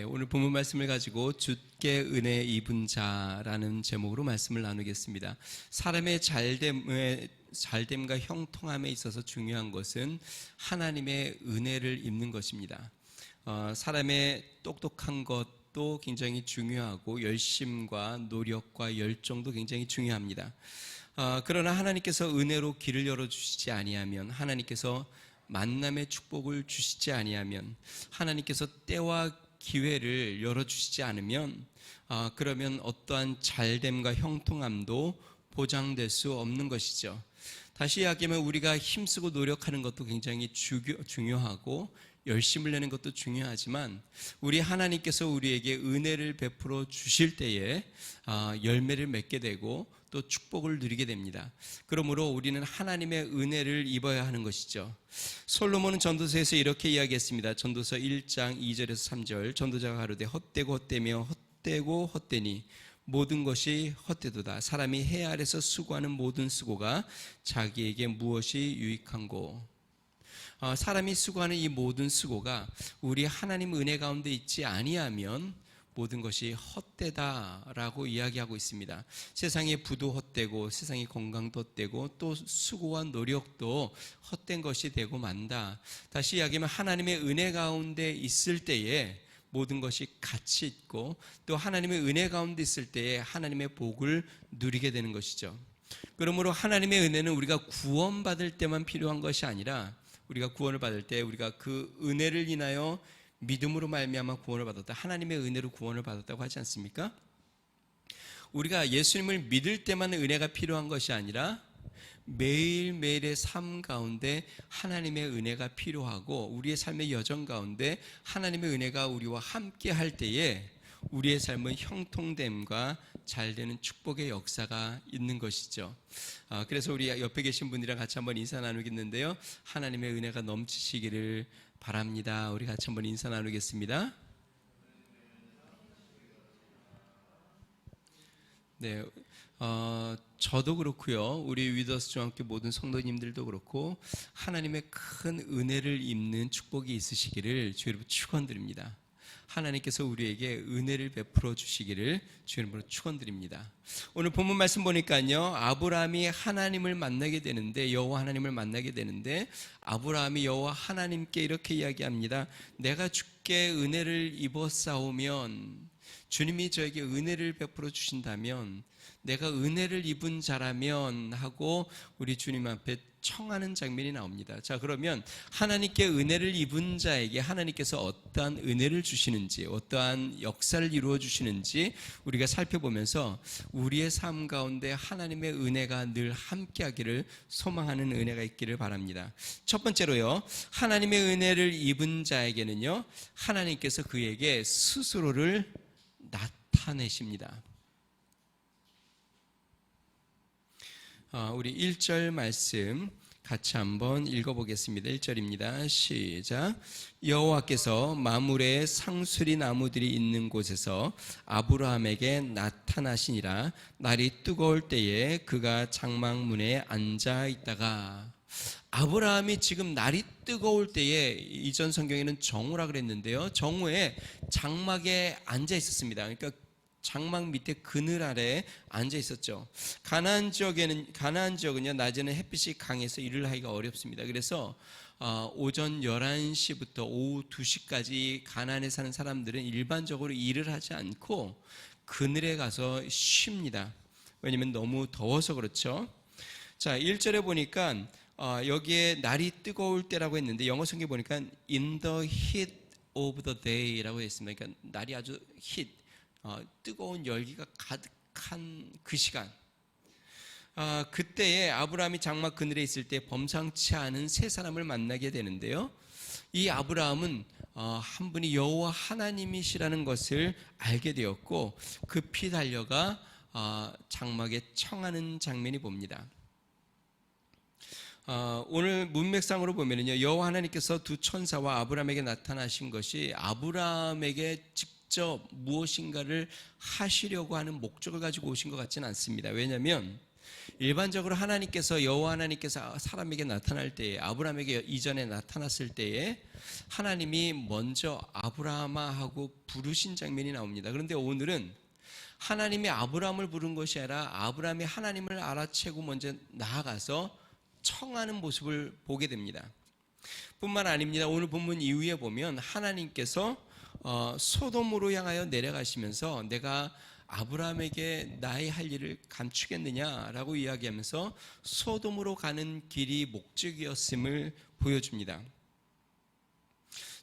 오늘 본문 말씀을 가지고 주께 은혜 입은 자라는 제목으로 말씀을 나누겠습니다. 사람의 잘됨과 형통함에 있어서 중요한 것은 하나님의 은혜를 입는 것입니다. 사람의 똑똑한 것도 굉장히 중요하고 열심과 노력과 열정도 굉장히 중요합니다. 그러나 하나님께서 은혜로 길을 열어주시지 아니하면, 하나님께서 만남의 축복을 주시지 아니하면, 하나님께서 때와 기회를 열어주시지 않으면 그러면 어떠한 잘됨과 형통함도 보장될 수 없는 것이죠. 다시 이야기하면 우리가 힘쓰고 노력하는 것도 굉장히 중요하고 열심을 내는 것도 중요하지만 우리 하나님께서 우리에게 은혜를 베풀어 주실 때에 열매를 맺게 되고 또 축복을 누리게 됩니다. 그러므로 우리는 하나님의 은혜를 입어야 하는 것이죠. 솔로몬은 전도서에서 이렇게 이야기했습니다. 전도서 1장 2절에서 3절, 전도자가 가로되 헛되고 헛되며 헛되고 헛되니 모든 것이 헛되도다. 사람이 해 아래서 수고하는 모든 수고가 자기에게 무엇이 유익한고. 사람이 수고하는 이 모든 수고가 우리 하나님 은혜 가운데 있지 아니하면 모든 것이 헛되다라고 이야기하고 있습니다. 세상의 부도 헛되고 세상의 건강도 헛되고 또 수고와 노력도 헛된 것이 되고 만다. 다시 이야기하면 하나님의 은혜 가운데 있을 때에 모든 것이 가치 있고 또 하나님의 은혜 가운데 있을 때에 하나님의 복을 누리게 되는 것이죠. 그러므로 하나님의 은혜는 우리가 구원받을 때만 필요한 것이 아니라 우리가 구원을 받을 때 우리가 그 은혜를 인하여 믿음으로 말미암아 구원을 받았다. 하나님의 은혜로 구원을 받았다고 하지 않습니까? 우리가 예수님을 믿을 때만 은혜가 필요한 것이 아니라 매일매일의 삶 가운데 하나님의 은혜가 필요하고 우리의 삶의 여정 가운데 하나님의 은혜가 우리와 함께 할 때에 우리의 삶은 형통됨과 잘되는 축복의 역사가 있는 것이죠. 그래서 우리 옆에 계신 분들이랑 같이 한번 인사 나누겠는데요. 하나님의 은혜가 넘치시기를 바랍니다. 우리 같이 한번 인사 나누겠습니다. 네, 저도 그렇고요. 우리 위더스 중학교 모든 성도님들도 그렇고 하나님의 큰 은혜를 입는 축복이 있으시기를 주의 이름으로 축원드립니다. 하나님께서 우리에게 은혜를 베풀어 주시기를 주의 이름으로 축원드립니다. 오늘 본문 말씀 보니까요, 아브라함이 하나님을 만나게 되는데, 여호와 하나님을 만나게 되는데 아브라함이 여호와 하나님께 이렇게 이야기합니다. 내가 주께 은혜를 입었사오면, 주님이 저에게 은혜를 베풀어 주신다면, 내가 은혜를 입은 자라면 하고 우리 주님 앞에 청하는 장면이 나옵니다. 자, 그러면 하나님께 은혜를 입은 자에게 하나님께서 어떠한 은혜를 주시는지, 어떠한 역사를 이루어 주시는지 우리가 살펴보면서 우리의 삶 가운데 하나님의 은혜가 늘 함께하기를 소망하는 은혜가 있기를 바랍니다. 첫 번째로요, 하나님의 은혜를 입은 자에게는요, 하나님께서 그에게 스스로를 나타내십니다. 우리 1절 말씀 같이 한번 읽어보겠습니다. 1절입니다. 시작. 여호와께서 마므레 상수리 나무들이 있는 곳에서 아브라함에게 나타나시니라. 날이 뜨거울 때에 그가 장막문에 앉아 있다가. 아브라함이 지금 날이 뜨거울 때에, 이전 성경에는 정오라 그랬는데요, 정오에 장막에 앉아 있었습니다. 그러니까 장막 밑에 그늘 아래 앉아 있었죠. 가나안 지역은요, 낮에는 햇빛이 강해서 일을 하기가 어렵습니다. 그래서 오전 11시부터 오후 2시까지 가나안에 사는 사람들은 일반적으로 일을 하지 않고 그늘에 가서 쉽니다. 왜냐하면 너무 더워서 그렇죠. 자, 1절에 보니까 여기에 날이 뜨거울 때라고 했는데 영어 성경에 보니까 in the heat of the day라고 했습니다. 그러니까 날이 아주 뜨거운 열기가 가득한 그 시간, 그때에 아브라함이 장막 그늘에 있을 때 범상치 않은 세 사람을 만나게 되는데요, 이 아브라함은 한 분이 여호와 하나님이시라는 것을 알게 되었고 급히 달려가 장막에 청하는 장면이 봅니다. 오늘 문맥상으로 보면요, 여호와 하나님께서 두 천사와 아브라함에게 나타나신 것이 아브라함에게 직접 무엇인가를 하시려고 하는 목적을 가지고 오신 것 같지는 않습니다. 왜냐하면 일반적으로 하나님께서 여호와 하나님께서 사람에게 나타날 때에 아브라함에게 이전에 나타났을 때에 하나님이 먼저 아브라함아 하고 부르신 장면이 나옵니다. 그런데 오늘은 하나님이 아브라함을 부른 것이 아니라 아브라함이 하나님을 알아채고 먼저 나아가서 청하는 모습을 보게 됩니다. 뿐만 아닙니다. 오늘 본문 이후에 보면 하나님께서 소돔으로 향하여 내려가시면서 내가 아브라함에게 나의 할 일을 감추겠느냐라고 이야기하면서 소돔으로 가는 길이 목적이었음을 보여줍니다.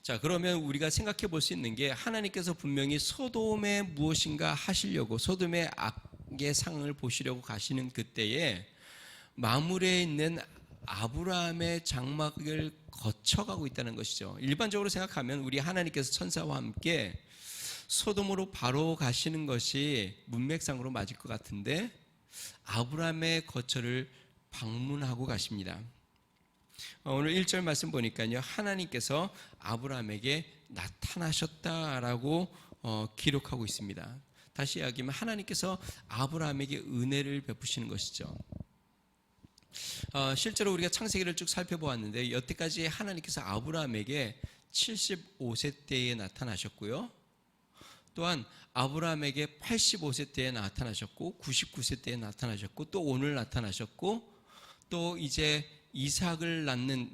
자, 그러면 우리가 생각해 볼 수 있는 게 하나님께서 분명히 소돔에 무엇인가 하시려고 소돔의 악의 상황을 보시려고 가시는 그때에 마물에 있는 아브라함의 장막을 거쳐가고 있다는 것이죠. 일반적으로 생각하면 우리 하나님께서 천사와 함께 소돔으로 바로 가시는 것이 문맥상으로 맞을 것 같은데 아브라함의 거처를 방문하고 가십니다. 오늘 1절 말씀 보니까요, 하나님께서 아브라함에게 나타나셨다라고 기록하고 있습니다. 다시 이야기하면 하나님께서 아브라함에게 은혜를 베푸시는 것이죠. 실제로 우리가 창세기를 쭉 살펴보았는데 여태까지 하나님께서 아브라함에게 75세 때에 나타나셨고요. 또한 아브라함에게 85세 때에 나타나셨고 99세 때에 나타나셨고 또 오늘 나타나셨고 또 이제 이삭을 낳는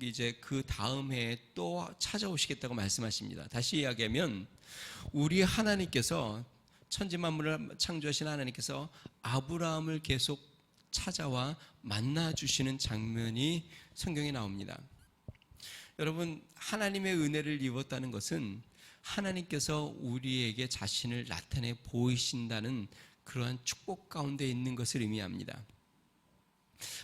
이제 그 다음 해에 또 찾아오시겠다고 말씀하십니다. 다시 이야기하면 우리 하나님께서 천지만물을 창조하신 하나님께서 아브라함을 계속 찾아와 만나주시는 장면이 성경에 나옵니다. 여러분, 하나님의 은혜를 입었다는 것은 하나님께서 우리에게 자신을 나타내 보이신다는 그러한 축복 가운데 있는 것을 의미합니다.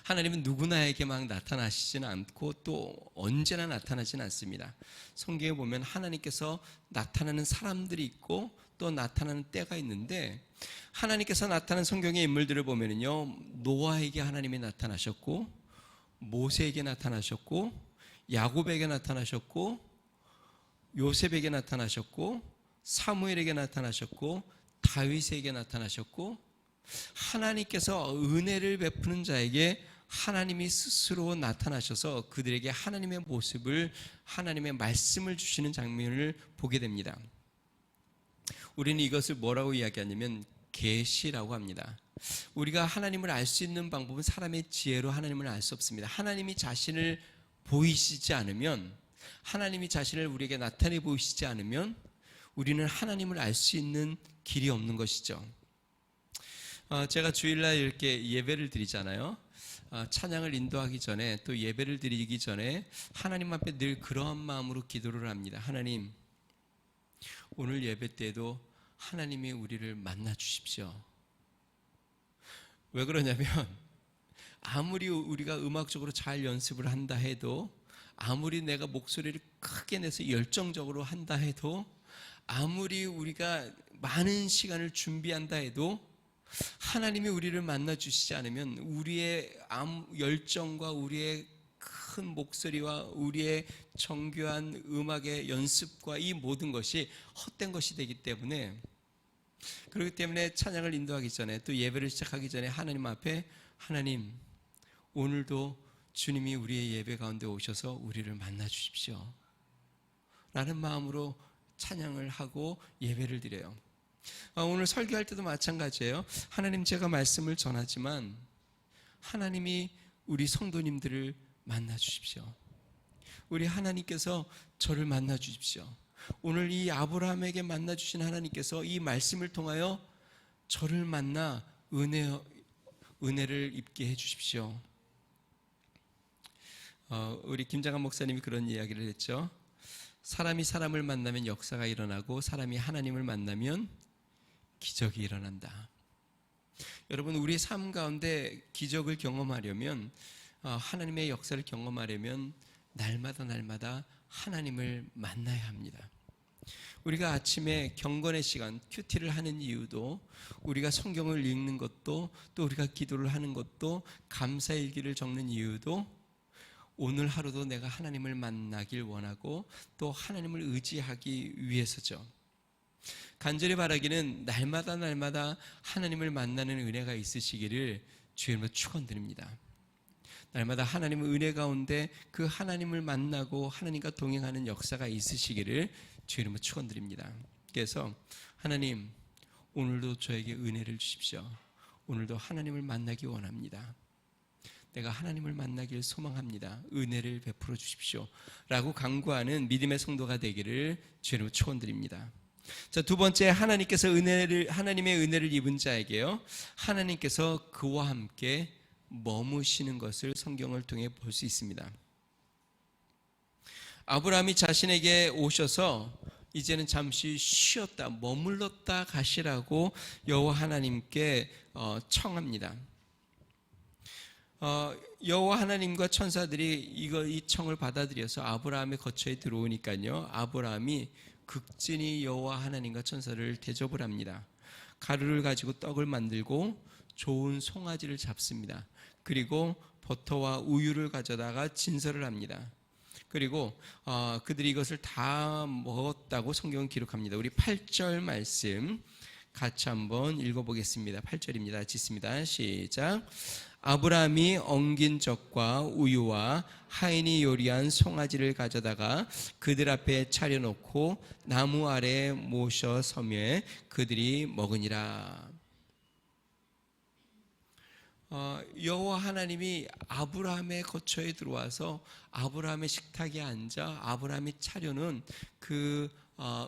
하나님은 누구나에게 막 나타나시지는 않고 또 언제나 나타나지는 않습니다. 성경에 보면 하나님께서 나타나는 사람들이 있고 또 나타나는 때가 있는데 하나님께서 나타난 성경의 인물들을 보면요, 노아에게 하나님이 나타나셨고 모세에게 나타나셨고 야곱에게 나타나셨고 요셉에게 나타나셨고 사무엘에게 나타나셨고 다윗에게 나타나셨고 하나님께서 은혜를 베푸는 자에게 하나님이 스스로 나타나셔서 그들에게 하나님의 모습을 하나님의 말씀을 주시는 장면을 보게 됩니다. 우리는 이것을 뭐라고 이야기하냐면 계시라고 합니다. 우리가 하나님을 알 수 있는 방법은 사람의 지혜로 하나님을 알 수 없습니다. 하나님이 자신을 보이시지 않으면 하나님이 자신을 우리에게 나타내 보이시지 않으면 우리는 하나님을 알 수 있는 길이 없는 것이죠. 제가 주일날 이렇게 예배를 드리잖아요. 찬양을 인도하기 전에 또 예배를 드리기 전에 하나님 앞에 늘 그러한 마음으로 기도를 합니다. 하나님, 오늘 예배 때에도 하나님이 우리를 만나 주십시오. 왜 그러냐면 아무리 우리가 음악적으로 잘 연습을 한다 해도 아무리 내가 목소리를 크게 내서 열정적으로 한다 해도 아무리 우리가 많은 시간을 준비한다 해도 하나님이 우리를 만나 주시지 않으면 우리의 열정과 우리의 큰 목소리와 우리의 정교한 음악의 연습과 이 모든 것이 헛된 것이 되기 때문에 그렇기 때문에 찬양을 인도하기 전에 또 예배를 시작하기 전에 하나님 앞에 하나님, 오늘도 주님이 우리의 예배 가운데 오셔서 우리를 만나 주십시오 라는 마음으로 찬양을 하고 예배를 드려요. 오늘 설교할 때도 마찬가지예요. 하나님, 제가 말씀을 전하지만 하나님이 우리 성도님들을 만나 주십시오. 우리 하나님께서 저를 만나 주십시오. 오늘 이 아브라함에게 만나 주신 하나님께서 이 말씀을 통하여 저를 만나 은혜를 입게 해 주십시오. 우리 김장한 목사님이 그런 이야기를 했죠. 사람이 사람을 만나면 역사가 일어나고 사람이 하나님을 만나면 기적이 일어난다. 여러분, 우리 삶 가운데 기적을 경험하려면 하나님의 역사를 경험하려면 날마다 하나님을 만나야 합니다. 우리가 아침에 경건의 시간 큐티를 하는 이유도 우리가 성경을 읽는 것도 또 우리가 기도를 하는 것도 감사일기를 적는 이유도 오늘 하루도 내가 하나님을 만나길 원하고 또 하나님을 의지하기 위해서죠. 간절히 바라기는 날마다 하나님을 만나는 은혜가 있으시기를 주의 이름으로 축원드립니다. 날마다 하나님의 은혜 가운데 그 하나님을 만나고 하나님과 동행하는 역사가 있으시기를 주의 이름으로 축원드립니다. 그래서 하나님, 오늘도 저에게 은혜를 주십시오. 오늘도 하나님을 만나기 원합니다. 내가 하나님을 만나길 소망합니다. 은혜를 베풀어 주십시오 라고 간구하는 믿음의 성도가 되기를 주의 이름으로 축원드립니다. 자, 두 번째, 하나님의 은혜를 입은 자에게요, 하나님께서 그와 함께 머무시는 것을 성경을 통해 볼 수 있습니다. 아브라함이 자신에게 오셔서 이제는 잠시 쉬었다, 머물렀다 가시라고 여호와 하나님께 청합니다. 여호와 하나님과 천사들이 이 청을 받아들여서 아브라함의 거처에 들어오니까요, 아브라함이 극진히 여호와 하나님과 천사를 대접을 합니다. 가루를 가지고 떡을 만들고 좋은 송아지를 잡습니다. 그리고 버터와 우유를 가져다가 진설을 합니다. 그리고 그들이 이것을 다 먹었다고 성경은 기록합니다. 우리 8절 말씀 같이 한번 읽어보겠습니다. 8절입니다. 짓습니다. 시작. 아브라함이 엉긴 젖과 우유와 하인이 요리한 송아지를 가져다가 그들 앞에 차려놓고 나무 아래에 모셔 서며 그들이 먹으니라. 여호와 하나님이 아브라함의 거처에 들어와서 아브라함의 식탁에 앉아 아브라함이 차려놓은 그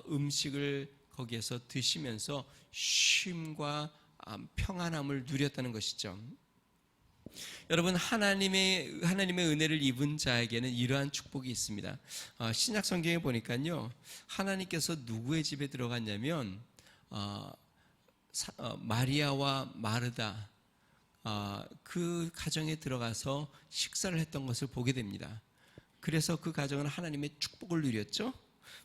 음식을 거기에서 드시면서 쉼과 평안함을 누렸다는 것이죠. 여러분, 하나님의 은혜를 입은 자에게는 이러한 축복이 있습니다. 신약 성경에 보니까요, 하나님께서 누구의 집에 들어갔냐면 마리아와 마르다, 그 가정에 들어가서 식사를 했던 것을 보게 됩니다. 그래서 그 가정은 하나님의 축복을 누렸죠.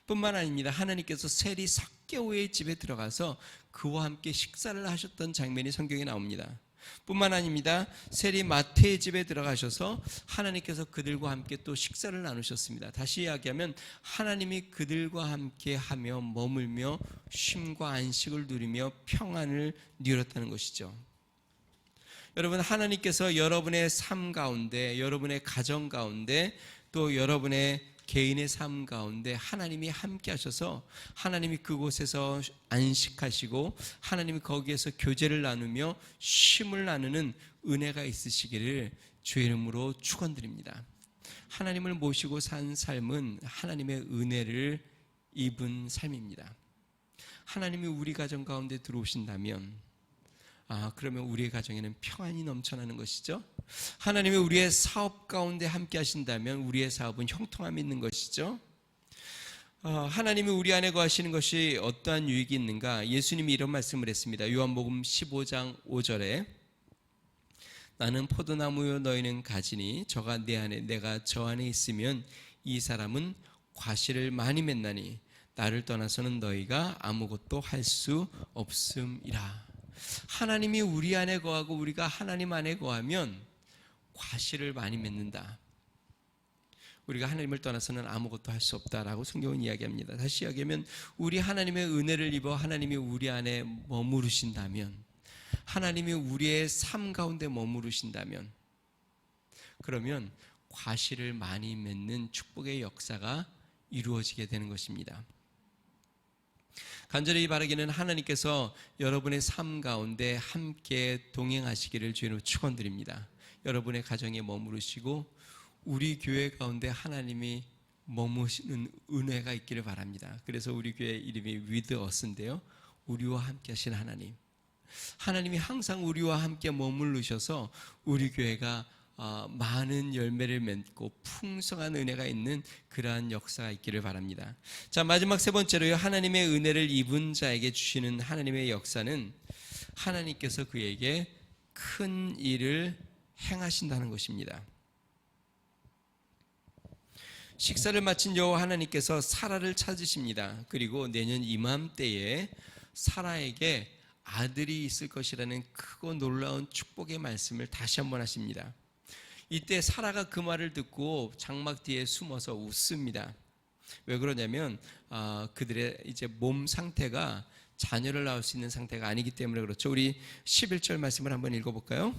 뿐만 아닙니다. 하나님께서 세리 삭개오의 집에 들어가서 그와 함께 식사를 하셨던 장면이 성경에 나옵니다. 뿐만 아닙니다. 세리 마태의 집에 들어가셔서 하나님께서 그들과 함께 또 식사를 나누셨습니다. 다시 이야기하면 하나님이 그들과 함께 하며 머물며 쉼과 안식을 누리며 평안을 누렸다는 것이죠. 여러분, 하나님께서 여러분의 삶 가운데, 여러분의 가정 가운데, 또 여러분의 개인의 삶 가운데 하나님이 함께 하셔서 하나님이 그곳에서 안식하시고 하나님이 거기에서 교제를 나누며 쉼을 나누는 은혜가 있으시기를 주의 이름으로 축원드립니다. 하나님을 모시고 산 삶은 하나님의 은혜를 입은 삶입니다. 하나님이 우리 가정 가운데 들어오신다면 그러면 우리의 가정에는 평안이 넘쳐나는 것이죠. 하나님이 우리의 사업 가운데 함께 하신다면 우리의 사업은 형통함이 있는 것이죠. 하나님이 우리 안에 거하시는 것이 어떠한 유익이 있는가? 예수님이 이런 말씀을 했습니다. 요한복음 15장 5절에 나는 포도나무요 너희는 가지니 저가 내 안에 내가 저 안에 있으면 이 사람은 과실을 많이 맺나니 나를 떠나서는 너희가 아무것도 할 수 없음이라. 하나님이 우리 안에 거하고 우리가 하나님 안에 거하면 과실을 많이 맺는다. 우리가 하나님을 떠나서는 아무것도 할 수 없다라고 성경은 이야기합니다. 다시 이야기하면 우리 하나님의 은혜를 입어 하나님이 우리 안에 머무르신다면, 하나님이 우리의 삶 가운데 머무르신다면, 그러면 과실을 많이 맺는 축복의 역사가 이루어지게 되는 것입니다. 간절히 바라기는 하나님께서 여러분의 삶 가운데 함께 동행하시기를 주님으로 축원드립니다. 여러분의 가정에 머무르시고 우리 교회 가운데 하나님이 머무시는 은혜가 있기를 바랍니다. 그래서 우리 교회 이름이 With Us인데요, 우리와 함께 하신 하나님, 하나님이 항상 우리와 함께 머무르셔서 우리 교회가 많은 열매를 맺고 풍성한 은혜가 있는 그러한 역사가 있기를 바랍니다. 자, 마지막 세 번째로요, 하나님의 은혜를 입은 자에게 주시는 하나님의 역사는 하나님께서 그에게 큰 일을 행하신다는 것입니다. 식사를 마친 여호와 하나님께서 사라를 찾으십니다. 그리고 내년 이맘때에 사라에게 아들이 있을 것이라는 크고 놀라운 축복의 말씀을 다시 한번 하십니다. 이때 사라가 그 말을 듣고 장막 뒤에 숨어서 웃습니다. 왜 그러냐면 그들의 이제 몸 상태가 자녀를 낳을 수 있는 상태가 아니기 때문에 그렇죠. 우리 11절 말씀을 한번 읽어볼까요?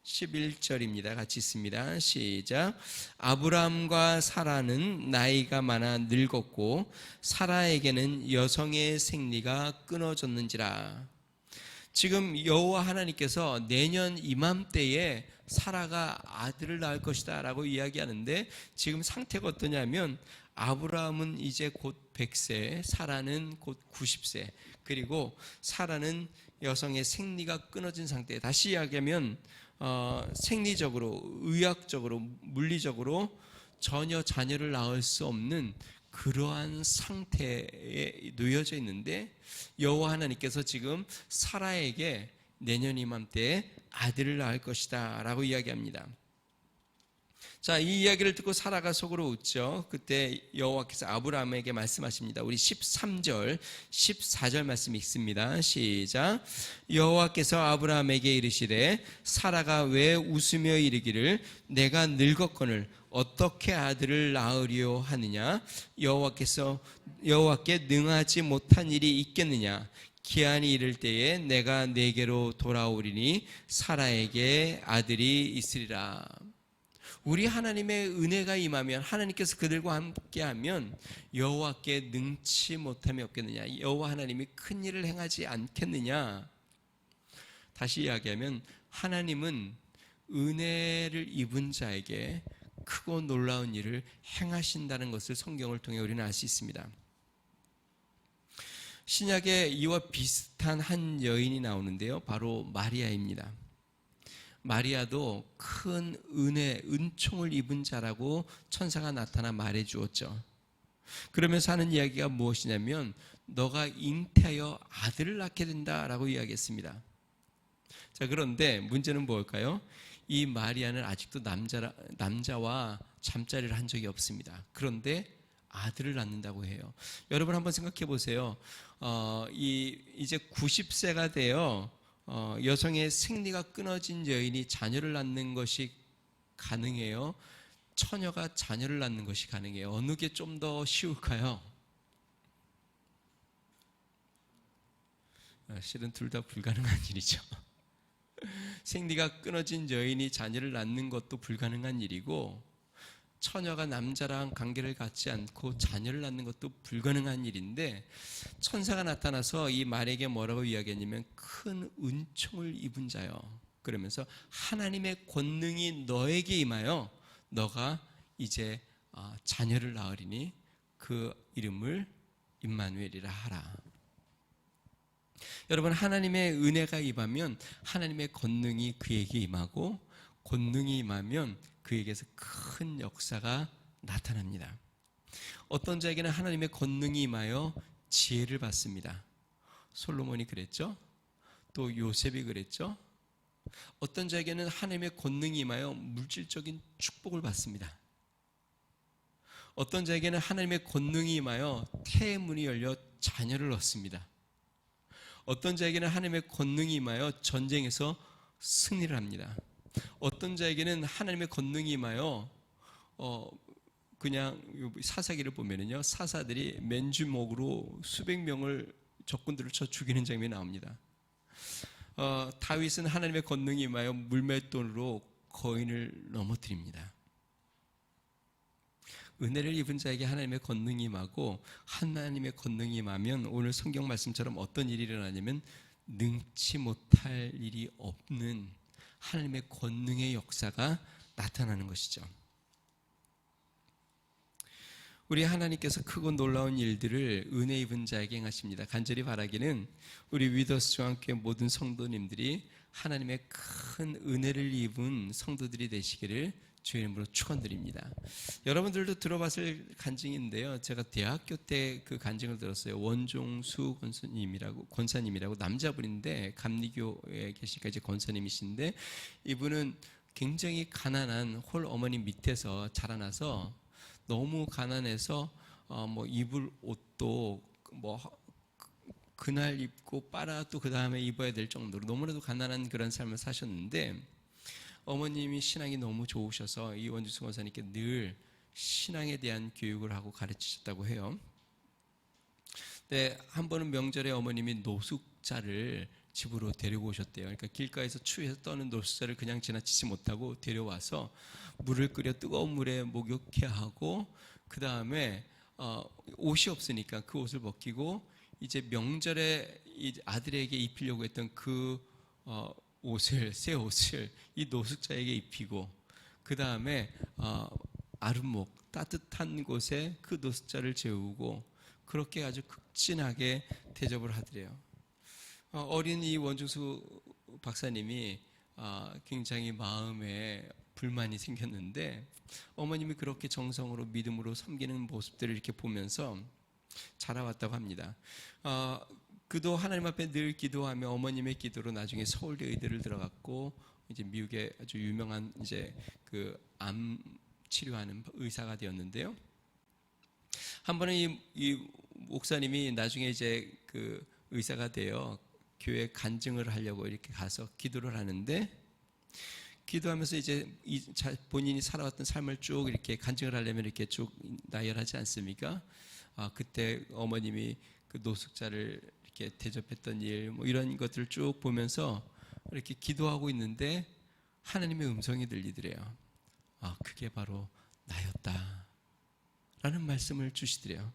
11절입니다. 같이 있습니다. 시작. 아브라함과 사라는 나이가 많아 늙었고 사라에게는 여성의 생리가 끊어졌는지라. 지금 여호와 하나님께서 내년 이맘때에 사라가 아들을 낳을 것이다 라고 이야기하는데, 지금 상태가 어떠냐면 아브라함은 이제 곧 100세, 사라는 곧 90세, 그리고 사라는 여성의 생리가 끊어진 상태. 다시 이야기하면 생리적으로, 의학적으로, 물리적으로 전혀 자녀를 낳을 수 없는 그러한 상태에 놓여져 있는데, 여호와 하나님께서 지금 사라에게 내년 이맘때에 아들을 낳을 것이다 라고 이야기합니다. 자, 이 이야기를 듣고 사라가 속으로 웃죠. 그때 여호와께서 아브라함에게 말씀하십니다. 우리 13절, 14절 말씀 읽습니다. 시작. 여호와께서 아브라함에게 이르시되 사라가 왜 웃으며 이르기를 내가 늙었거늘 어떻게 아들을 낳으려 하느냐? 여호와께 능하지 못한 일이 있겠느냐? 기한이 이를 때에 내가 내게로 돌아오리니 사라에게 아들이 있으리라. 우리 하나님의 은혜가 임하면, 하나님께서 그들과 함께하면 여호와께 능치 못함이 없겠느냐? 여호와 하나님이 큰 일을 행하지 않겠느냐? 다시 이야기하면 하나님은 은혜를 입은 자에게 크고 놀라운 일을 행하신다는 것을 성경을 통해 우리는 알 수 있습니다. 신약에 이와 비슷한 한 여인이 나오는데요, 바로 마리아입니다. 마리아도 큰 은혜, 은총을 입은 자라고 천사가 나타나 말해 주었죠. 그러면서 하는 이야기가 무엇이냐면 너가 잉태하여 아들을 낳게 된다라고 이야기했습니다. 자, 그런데 문제는 뭘까요? 이 마리아는 아직도 남자와 잠자리를 한 적이 없습니다. 그런데 아들을 낳는다고 해요. 여러분 한번 생각해 보세요. 이제 90세가 되어 여성의 생리가 끊어진 여인이 자녀를 낳는 것이 가능해요? 처녀가 자녀를 낳는 것이 가능해요? 어느 게 좀 더 쉬울까요? 실은 둘 다 불가능한 일이죠. 생리가 끊어진 여인이 자녀를 낳는 것도 불가능한 일이고, 처녀가 남자랑 관계를 갖지 않고 자녀를 낳는 것도 불가능한 일인데, 천사가 나타나서 이 말에게 뭐라고 이야기했냐면 큰 은총을 입은 자요, 그러면서 하나님의 권능이 너에게 임하여 너가 이제 자녀를 낳으리니 그 이름을 임마누엘이라 하라. 여러분, 하나님의 은혜가 임하면 하나님의 권능이 그에게 임하고, 권능이 임하면 그에게서 큰 역사가 나타납니다. 어떤 자에게는 하나님의 권능이 임하여 지혜를 받습니다. 솔로몬이 그랬죠. 또 요셉이 그랬죠. 어떤 자에게는 하나님의 권능이 임하여 물질적인 축복을 받습니다. 어떤 자에게는 하나님의 권능이 임하여 태의 문이 열려 자녀를 얻습니다. 어떤 자에게는 하나님의 권능이 임하여 전쟁에서 승리를 합니다. 어떤 자에게는 하나님의 권능이 임하여 그냥 사사기를 보면은요, 사사들이 맨주먹으로 수백 명을 적군들을 쳐 죽이는 장면이 나옵니다. 다윗은 하나님의 권능이 임하여 물맷돌로 거인을 넘어뜨립니다. 은혜를 입은 자에게 하나님의 권능이 임하고, 하나님의 권능이 임하면 오늘 성경 말씀처럼 어떤 일이 일어나냐면 능치 못할 일이 없는 하나님의 권능의 역사가 나타나는 것이죠. 우리 하나님께서 크고 놀라운 일들을 은혜 입은 자에게 행하십니다. 간절히 바라기는 우리 위더스 중앙교회 모든 성도님들이 하나님의 큰 은혜를 입은 성도들이 되시기를 주의 이름으로 축원드립니다. 여러분들도 들어봤을 간증인데요, 제가 대학교 때 그 간증을 들었어요. 원종수 권사님이라고 남자분인데, 감리교에 계시니까 이제 권사님이신데, 이분은 굉장히 가난한 홀 어머니 밑에서 자라나서 너무 가난해서 입을 옷도 그날 입고 빨아도 그 다음에 입어야 될 정도로 너무나도 가난한 그런 삶을 사셨는데, 어머님이 신앙이 너무 좋으셔서 이 원주수 권사님께 늘 신앙에 대한 교육을 하고 가르치셨다고 해요. 네, 한 번은 명절에 어머님이 노숙자를 집으로 데리고 오셨대요. 그러니까 길가에서 추위에서 떠는 노숙자를 그냥 지나치지 못하고 데려와서 물을 끓여 뜨거운 물에 목욕해 하고, 그 다음에 옷이 없으니까 그 옷을 벗기고 이제 명절에 아들에게 입히려고 했던 그 새 옷을 이 노숙자에게 입히고, 그 다음에 아름목 따뜻한 곳에 그 노숙자를 재우고, 그렇게 아주 극진하게 대접을 하더래요. 어린 이 원중수 박사님이 굉장히 마음에 불만이 생겼는데, 어머님이 그렇게 정성으로 믿음으로 섬기는 모습들을 이렇게 보면서 자라왔다고 합니다. 그도 하나님 앞에 늘 기도하며 어머님의 기도로 나중에 서울대 의대를 들어갔고, 이제 미국의 아주 유명한 이제 그 암 치료하는 의사가 되었는데요. 한 번은 이 목사님이 나중에 이제 그 의사가 되어 교회 간증을 하려고 이렇게 가서 기도를 하는데, 기도하면서 이제 본인이 살아왔던 삶을 쭉 이렇게 간증을 하려면 이렇게 쭉 나열하지 않습니까? 그때 어머님이 그 노숙자를 이렇게 대접했던 일, 뭐 이런 것들을 쭉 보면서 이렇게 기도하고 있는데 하나님의 음성이 들리더래요. 그게 바로 나였다 라는 말씀을 주시더래요.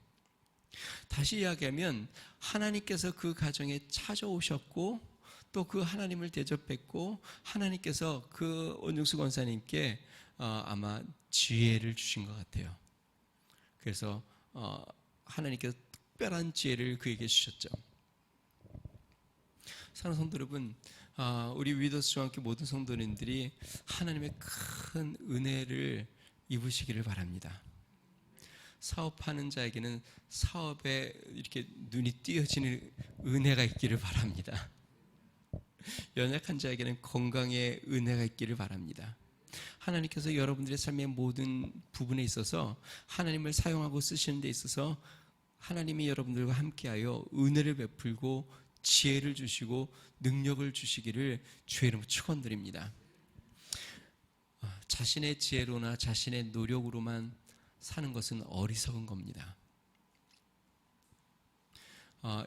다시 이야기하면 하나님께서 그 가정에 찾아오셨고, 또 그 하나님을 대접했고, 하나님께서 그 원중수 권사님께 아마 지혜를 주신 것 같아요. 그래서 하나님께서 특별한 지혜를 그에게 주셨죠. 사랑하는 성도 여러분, 우리 위더스 중학교 모든 성도님들이 하나님의 큰 은혜를 입으시기를 바랍니다. 사업하는 자에게는 사업에 이렇게 눈이 띄어지는 은혜가 있기를 바랍니다. 연약한 자에게는 건강의 은혜가 있기를 바랍니다. 하나님께서 여러분들의 삶의 모든 부분에 있어서 하나님을 사용하고 쓰시는 데 있어서 하나님이 여러분들과 함께하여 은혜를 베풀고 지혜를 주시고 능력을 주시기를 주의 이름으로 축원드립니다. 자신의 지혜로나 자신의 노력으로만 사는 것은 어리석은 겁니다.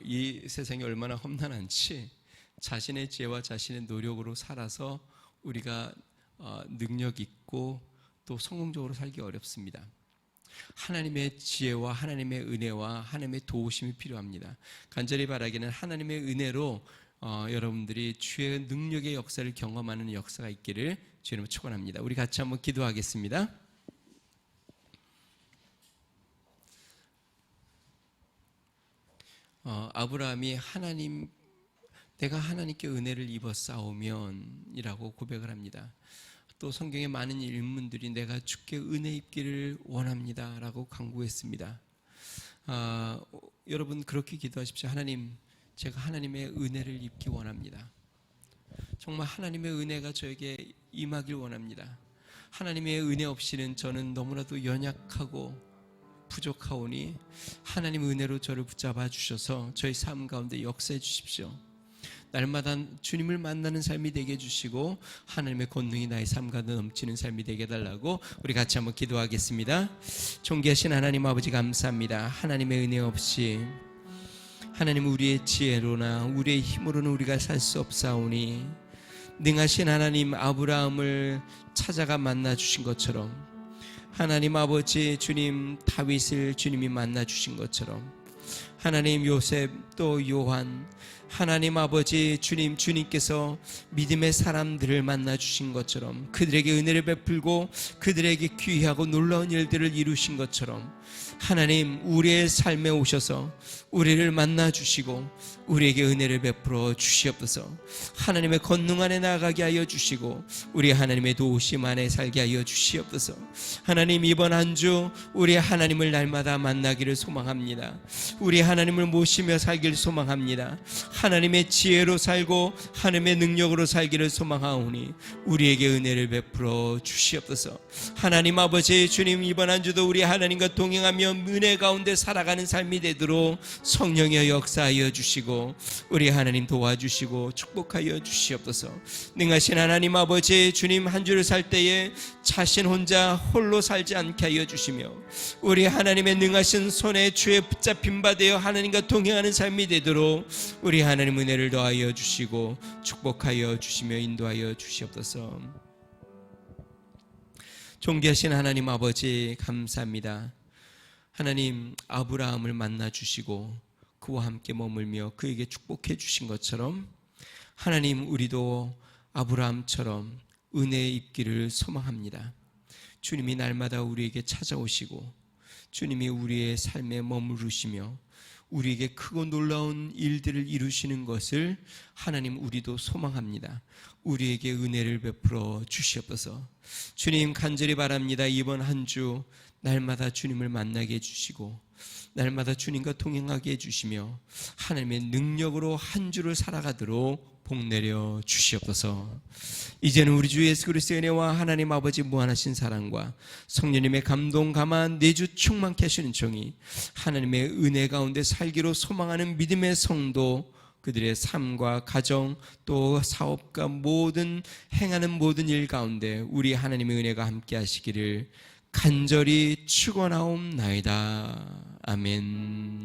이 세상이 얼마나 험난한지 자신의 지혜와 자신의 노력으로 살아서 우리가 능력 있고 또 성공적으로 살기 어렵습니다. 하나님의 지혜와 하나님의 은혜와 하나님의 도우심이 필요합니다. 간절히 바라기는 하나님의 은혜로 여러분들이 주의 능력의 역사를 경험하는 역사가 있기를 주님으로 축원합니다. 우리 같이 한번 기도하겠습니다. 아브라함이 내가 하나님께 은혜를 입었사오면 이라고 고백을 합니다. 또 성경의 많은 인물들이 내가 주께 은혜 입기를 원합니다 라고 간구했습니다. 여러분 그렇게 기도하십시오. 하나님, 제가 하나님의 은혜를 입기 원합니다. 정말 하나님의 은혜가 저에게 임하길 원합니다. 하나님의 은혜 없이는 저는 너무나도 연약하고 부족하오니 하나님 은혜로 저를 붙잡아 주셔서 저희 삶 가운데 역사해 주십시오. 날마다 주님을 만나는 삶이 되게 해주시고 하나님의 권능이 나의 삶 가운데 넘치는 삶이 되게 해달라고 우리 같이 한번 기도하겠습니다. 존귀하신 하나님 아버지 감사합니다. 하나님의 은혜 없이 하나님 우리의 지혜로나 우리의 힘으로는 우리가 살 수 없사오니 능하신 하나님 아브라함을 찾아가 만나 주신 것처럼 하나님 아버지 주님 다윗을 주님이 만나 주신 것처럼 하나님 요셉 또 요한 하나님 아버지 주님께서 믿음의 사람들을 만나 주신 것처럼 그들에게 은혜를 베풀고 그들에게 귀하고 놀라운 일들을 이루신 것처럼 하나님 우리의 삶에 오셔서 우리를 만나 주시고 우리에게 은혜를 베풀어 주시옵소서. 하나님의 권능 안에 나아가게 하여 주시고 우리 하나님의 도우심 안에 살게 하여 주시옵소서. 하나님 이번 한 주 우리 하나님을 날마다 만나기를 소망합니다. 우리 하나님을 모시며 살기를 소망합니다. 하나님의 지혜로 살고 하나님의 능력으로 살기를 소망하오니 우리에게 은혜를 베풀어 주시옵소서. 하나님 아버지 주님 이번 한 주도 우리 하나님과 동행하며 은혜 가운데 살아가는 삶이 되도록 성령의 역사하여 주시고 우리 하나님 도와주시고 축복하여 주시옵소서. 능하신 하나님 아버지 주님 한 주를 살 때에 자신 혼자 홀로 살지 않게 하여 주시며 우리 하나님의 능하신 손에 주의 붙잡힌 바 되어 하나님과 동행하는 삶이 되도록 우리 하나님 은혜를 더하여 주시고 축복하여 주시며 인도하여 주시옵소서. 존귀하신 하나님 아버지 감사합니다. 하나님 아브라함을 만나 주시고 그와 함께 머물며 그에게 축복해 주신 것처럼 하나님 우리도 아브라함처럼 은혜의 입기를 소망합니다. 주님이 날마다 우리에게 찾아오시고 주님이 우리의 삶에 머무르시며 우리에게 크고 놀라운 일들을 이루시는 것을 하나님 우리도 소망합니다. 우리에게 은혜를 베풀어 주시옵소서. 주님 간절히 바랍니다. 이번 한 주 날마다 주님을 만나게 해주시고 날마다 주님과 동행하게 해주시며 하나님의 능력으로 한 주를 살아가도록 복내려 주시옵소서. 이제는 우리 주 예수 그리스도의 은혜와 하나님 아버지 무한하신 사랑과 성령님의 감동 감화한 내주 충만케 하시는 정의 하나님의 은혜 가운데 살기로 소망하는 믿음의 성도 그들의 삶과 가정 또 사업과 모든 행하는 모든 일 가운데 우리 하나님의 은혜가 함께 하시기를 간절히 축원하옵나이다. 아멘.